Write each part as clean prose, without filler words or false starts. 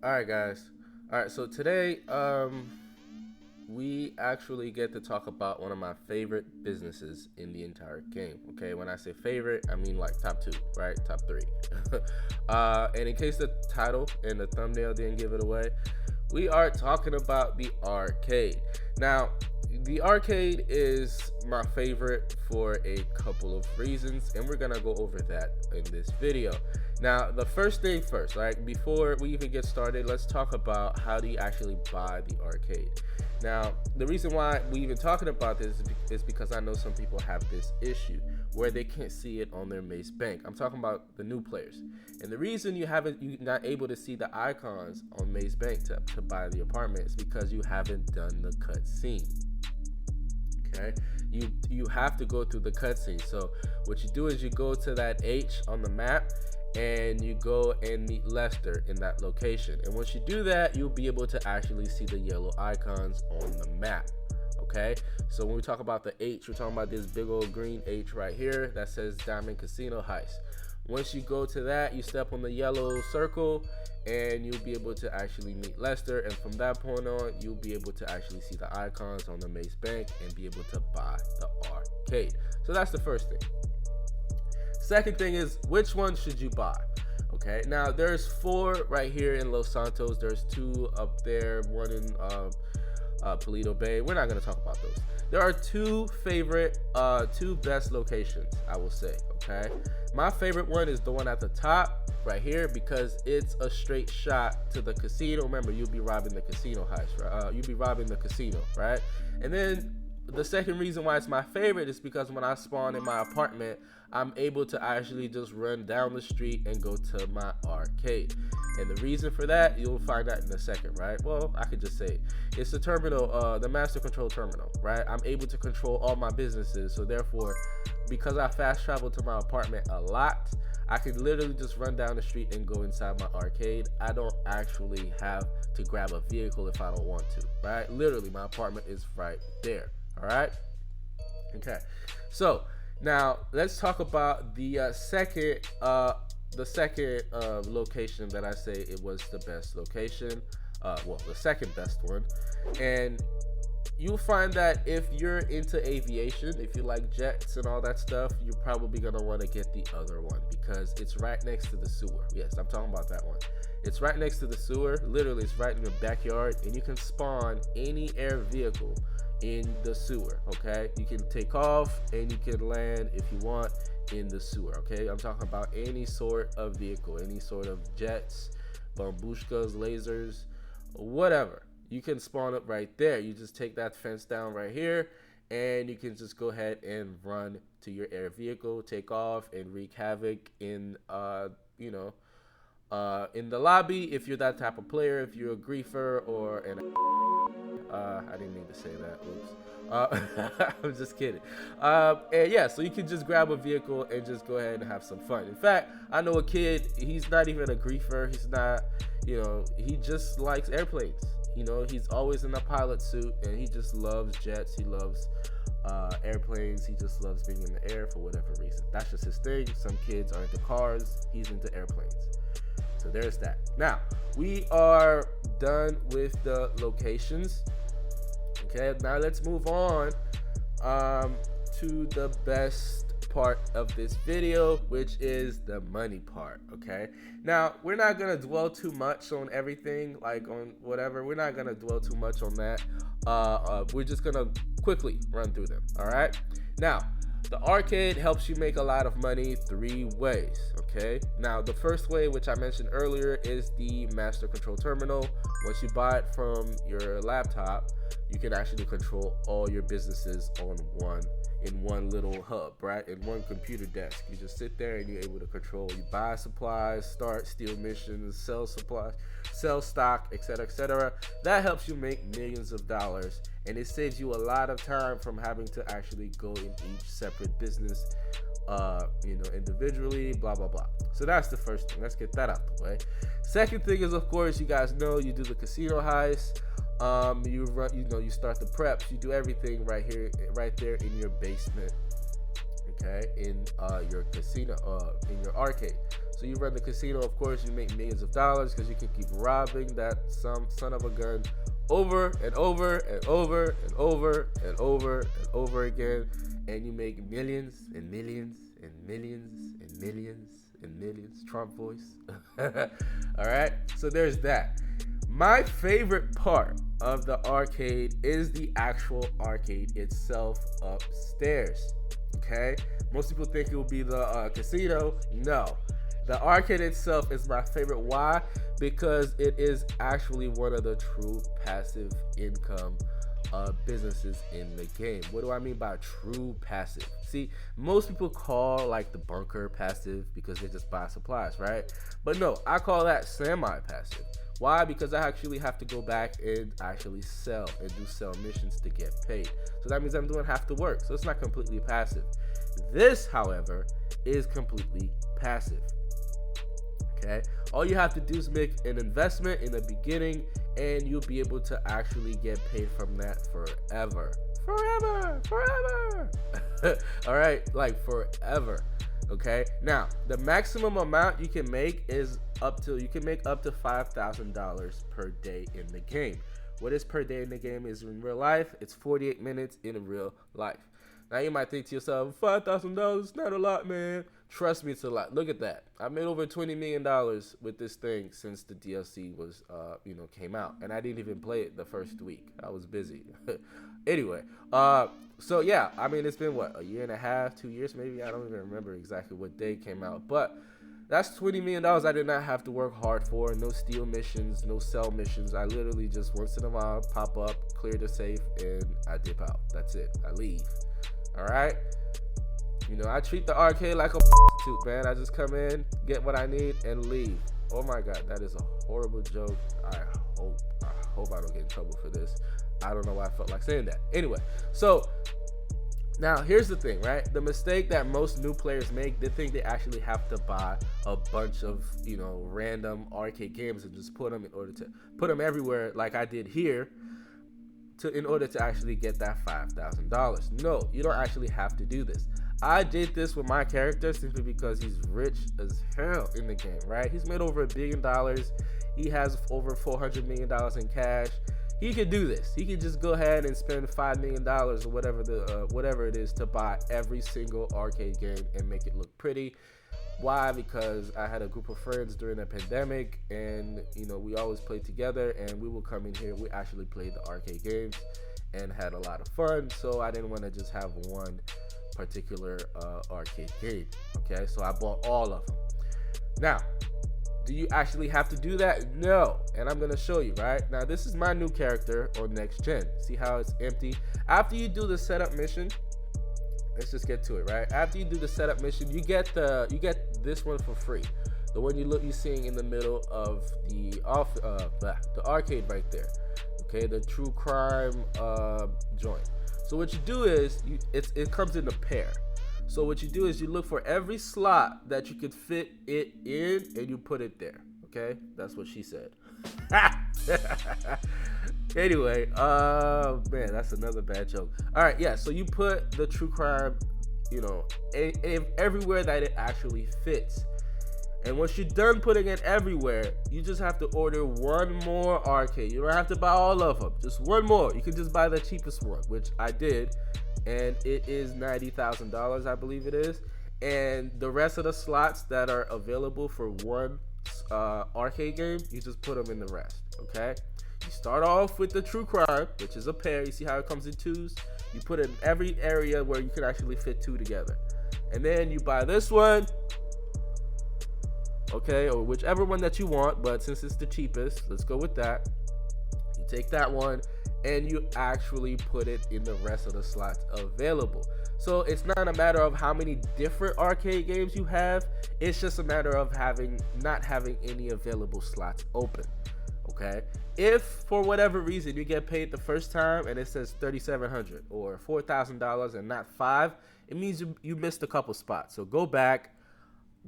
All right, guys. All right, so today, we actually get to talk about one of my favorite businesses in the entire game. Okay, when I say favorite, I mean like top two, right? Top three. And in case the title and the thumbnail didn't give it away, we are talking about the arcade. Now, the arcade is my favorite for a couple of reasons, and we're gonna go over that in this video. Now, the first thing first, right? Before we even get started, let's talk about how do you actually buy the arcade. Now, the reason why we even talking about this is because I know some people have this issue where they can't see it on their Mace Bank. I'm talking about the new players, and the reason you're not able to see the icons on Mace Bank to buy the apartment is because you haven't done the cutscene. Okay, you have to go through the cutscene. So what you do is you go to that H on the map and you go and meet Lester in that location. And once you do that, you'll be able to actually see the yellow icons on the map. Okay, so when we talk about the H, we're talking about this big old green H right here that says Diamond Casino Heist. Once you go to that, you step on the yellow circle and you'll be able to actually meet Lester. And from that point on, you'll be able to actually see the icons on the Mace Bank and be able to buy the arcade. So that's the first thing. Second thing is, which one should you buy? Okay, now there's 4 right here in Los Santos. There's 2 up there, one in Paleto Bay. We're not gonna talk about those. There are 2 best locations, I will say. Okay, my favorite one is the one at the top right here because it's a straight shot to the casino. Remember, you'll be robbing the casino heist, right? You'll be robbing the casino, right? And then the second reason why it's my favorite is because when I spawn in my apartment, I'm able to actually just run down the street and go to my arcade. And the reason for that, you'll find out in a second, right? Well, I could just say it. It's the terminal, the master control terminal, right? I'm able to control all my businesses. So therefore, because I fast travel to my apartment a lot, I can literally just run down the street and go inside my arcade. I don't actually have to grab a vehicle if I don't want to, right? Literally, my apartment is right there. All right. Okay. So now let's talk about the second location that I say it was the best location. Well, the second best one, and you'll find that if you're into aviation, if you like jets and all that stuff, you're probably gonna want to get the other one because it's right next to the sewer. Yes, I'm talking about that one. It's right next to the sewer. Literally, it's right in your backyard, and you can spawn any air vehicle in the sewer. Okay, you can take off and you can land if you want in the sewer. Okay, I'm talking about any sort of vehicle, any sort of jets, bambushkas, lasers, whatever. You can spawn up right there. You just take that fence down right here and you can just go ahead and run to your air vehicle, take off and wreak havoc in in the lobby if you're that type of player. If you're a griefer or an I didn't mean to say that. Oops. I'm just kidding. And yeah, so you can just grab a vehicle and just go ahead and have some fun. In fact, I know a kid, he's not even a griefer. He's not, he just likes airplanes. He's always in a pilot suit and he just loves jets. He loves airplanes. He just loves being in the air for whatever reason. That's just his thing. Some kids are into cars. He's into airplanes. So there's that. Now, we are done with the locations. Okay, now let's move on to the best part of this video, which is the money part. Okay, now we're not gonna dwell too much on everything, like on whatever. We're not gonna dwell too much on that. We're just gonna quickly run through them. All right, now the arcade helps you make a lot of money 3 ways. Okay, now the first way, which I mentioned earlier, is the master control terminal. Once you buy it from your laptop, you can actually control all your businesses in one little hub, right? In one computer desk. You just sit there and you're able to control. You buy supplies, start, steal missions, sell supplies, sell stock, etc., etc. That helps you make millions of dollars, and it saves you a lot of time from having to actually go in each separate business, individually, blah blah blah. So that's the first thing. Let's get that out the way. Second thing is, of course, you guys know you do the casino heist. You run, you start the preps. You do everything right there in your basement. okay, in your casino, in your arcade. So you run the casino, of course, you make millions of dollars because you can keep robbing that some son of a gun over and over and over and over and over and over again, and you make millions and millions and millions and millions and millions. Trump voice. All right, so there's that. My favorite part of the arcade is the actual arcade itself upstairs. Okay, most people think it will be the casino. No, the arcade itself is my favorite. Why? Because it is actually one of the true passive income businesses in the game. What do I mean by true passive? See, most people call like the bunker passive because they just buy supplies, right? But no, I call that semi-passive. Why? Because I actually have to go back and actually sell and do sell missions to get paid. So that means I'm doing half the work. So it's not completely passive. This, however, is completely passive. Okay, all you have to do is make an investment in the beginning and you'll be able to actually get paid from that forever. All right, like forever. Okay, now the maximum amount you can make is up to $5,000 per day in the game. What is per day in the game is in real life, it's 48 minutes in real life. Now you might think to yourself, $5,000 is not a lot, man. Trust me, it's a lot. Look at that. I made over $20 million with this thing since the DLC was, came out, and I didn't even play it the first week. I was busy. Anyway, so yeah, I mean, it's been what, a year and a half, 2 years maybe. I don't even remember exactly what day it came out, but that's $20 million I did not have to work hard for. No steal missions, no sell missions. I literally just once in a while pop up, clear the safe, and I dip out. That's it. I leave. All right. You know, I treat the arcade like a prostitute, man. I just come in, get what I need, and leave. Oh my God, that is a horrible joke. I hope I don't get in trouble for this. I don't know why I felt like saying that. Anyway, so now here's the thing, right? The mistake that most new players make, they think they actually have to buy a bunch of, random arcade games and just put them in order to put them everywhere, like I did here, in order to actually get that $5,000. No, you don't actually have to do this. I did this with my character simply because he's rich as hell in the game, right? He's made over $1 billion. He has over $400 million in cash. He could do this. He could just go ahead and spend $5 million or whatever it is to buy every single arcade game and make it look pretty. Why? Because I had a group of friends during the pandemic, and we always played together, and we would come in here. We actually played the arcade games and had a lot of fun. So I didn't want to just have one particular arcade game. Okay, so I bought all of them. Now, do you actually have to do that? No, and I'm gonna show you. Right now, this is my new character on next gen. See how it's empty? After you do the setup mission, let's just get to it. Right after you do the setup mission, you get this one for free. The one you seeing in the middle of the arcade right there. Okay, the true crime joint. So what you do is it comes in a pair. So what you do is you look for every slot that you could fit it in and you put it there. Okay, that's what she said. Anyway, man, that's another bad joke. All right, yeah. So you put the true crime, everywhere that it actually fits. And once you're done putting it everywhere, you just have to order one more arcade. You don't have to buy all of them. Just one more. You can just buy the cheapest one, which I did. And it is $90,000, I believe it is. And the rest of the slots that are available for one arcade game, you just put them in the rest, okay? You start off with the true crime, which is a pair. You see how it comes in twos? You put it in every area where you can actually fit two together. And then you buy this one, okay, or whichever one that you want, but since it's the cheapest, let's go with that. You take that one and you actually put it in the rest of the slots available. So it's not a matter of how many different arcade games you have, it's just a matter of not having any available slots open. Okay, if for whatever reason you get paid the first time and it says $3,700 or $4,000 and not $5,000, it means you missed a couple spots. So go back,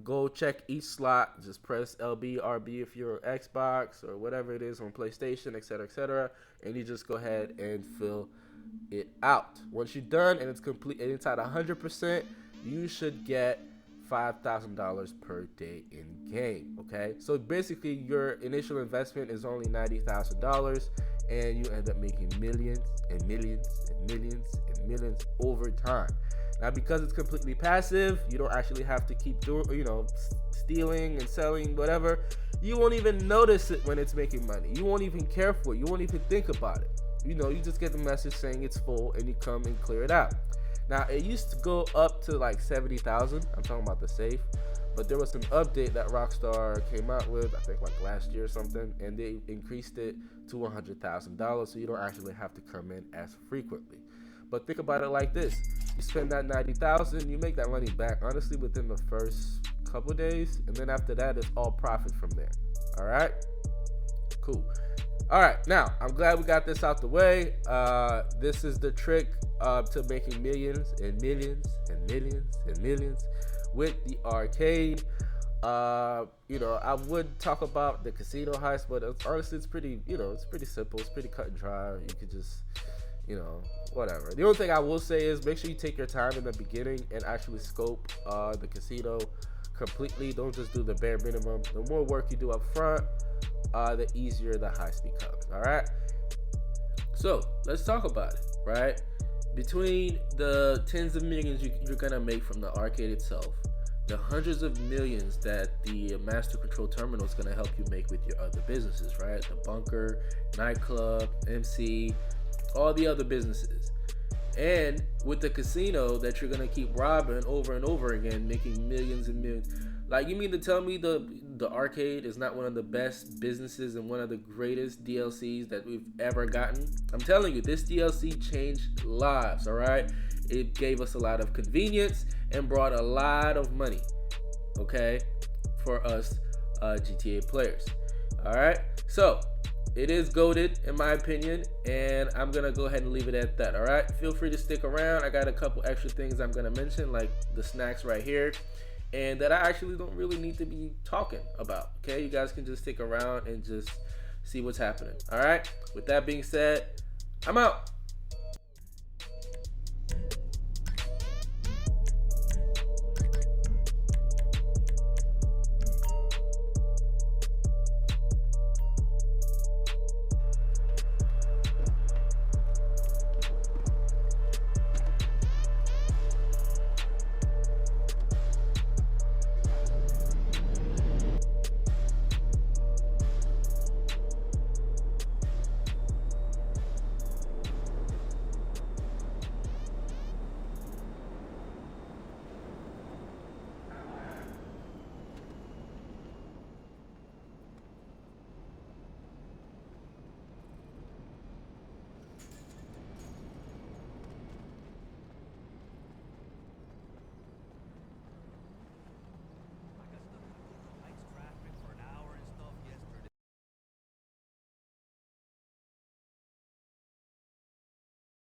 go check each slot, just press LB, RB if you're on Xbox or whatever it is on PlayStation, etc., and you just go ahead and fill it out. Once you're done and it's complete and it's at 100%, you should get $5,000 per day in game. Okay, so basically your initial investment is only $90,000, and you end up making millions and millions and millions and millions over time. Now, because it's completely passive, you don't actually have to keep doing, stealing and selling, whatever. You won't even notice it when it's making money. You won't even care for it. You won't even think about it. You just get the message saying it's full, and you come and clear it out. Now, it used to go up to like 70,000. I'm talking about the safe. But there was an update that Rockstar came out with, I think like last year or something, and they increased it to $100,000, so you don't actually have to come in as frequently. But think about it like this: you spend that 90,000, you make that money back honestly within the first couple days, and then after that, it's all profit from there. All right, cool. All right, now I'm glad we got this out the way. This is the trick to making millions and millions and millions and millions with the arcade. I would talk about the casino heist, but honestly, it's pretty, it's pretty simple. It's pretty cut and dry. You could just, whatever. The only thing I will say is make sure you take your time in the beginning and actually scope the casino completely. Don't just do the bare minimum. The more work you do up front, the easier the heist becomes. All right. So let's talk about it. Right. Between the tens of millions you're gonna make from the arcade itself, the hundreds of millions that the Master Control Terminal is gonna help you make with your other businesses, right? The bunker, nightclub, MC, all the other businesses. And with the casino that you're gonna keep robbing over and over again, making millions and millions. Like, you mean to tell me the arcade is not one of the best businesses and one of the greatest DLCs that we've ever gotten? I'm telling you, this DLC changed lives, all right? It gave us a lot of convenience and brought a lot of money, okay, for us GTA players. All right, so it is goated in my opinion, and I'm gonna go ahead and leave it at that. All right, feel free to stick around. I got a couple extra things I'm gonna mention, like the snacks right here, and that I actually don't really need to be talking about. Okay, you guys can just stick around and just see what's happening. All right, with that being said, I'm out.